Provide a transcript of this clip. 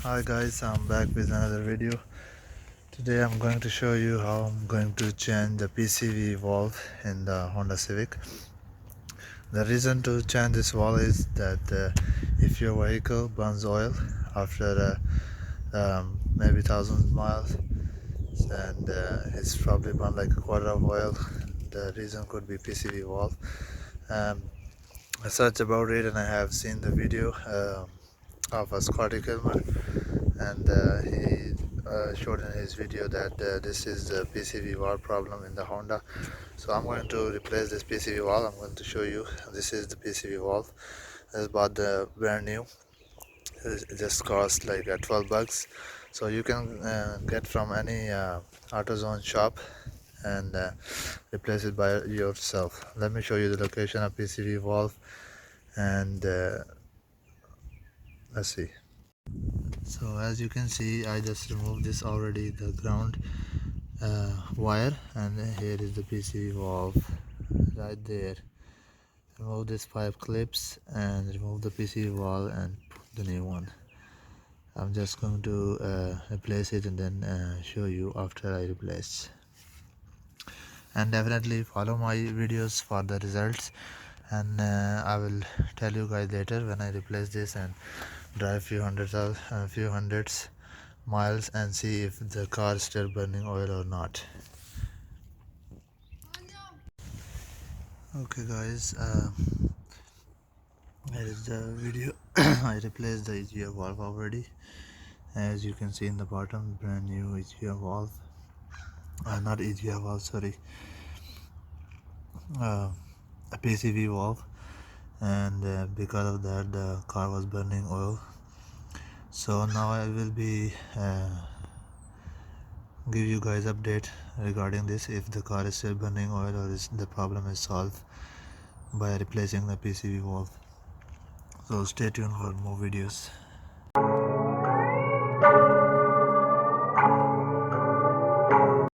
Hi guys, I'm back with another video. Today I'm going to show you how I'm going to change the PCV valve in the Honda Civic. The reason to change this valve is that if your vehicle burns oil after maybe 1,000 miles and it's probably burned like a quarter of oil, the reason could be PCV valve. Um, I searched about it and I have seen the video of a Scotty Kilmer, and he showed in his video that this is the PCV valve problem in the Honda. So I'm going to replace this PCV valve. I'm going to show you. This is the PCV valve. I bought the brand new. It just cost like 12 bucks. So you can get from any AutoZone shop and replace it by yourself. Let me show you the location of PCV valve, and let's see. So as you can see, I just removed this already, the ground wire, and here is the PCV valve right there. Remove this 5 clips and remove the PCV valve and put the new one. I'm just going to replace it and then show you after I replace. And definitely follow my videos for the results, and I will tell you guys later when I replace this and drive few hundreds miles and see if the car is still burning oil or not. Okay guys, here is the video. I replaced the EGR valve already. As you can see in the bottom, brand new EGR valve, not EGR valve, sorry, uh, a PCV valve, and because of that the car was burning oil. So now I will be give you guys update regarding this, if the car is still burning oil or is the problem is solved by replacing the PCV valve. So stay tuned for more videos.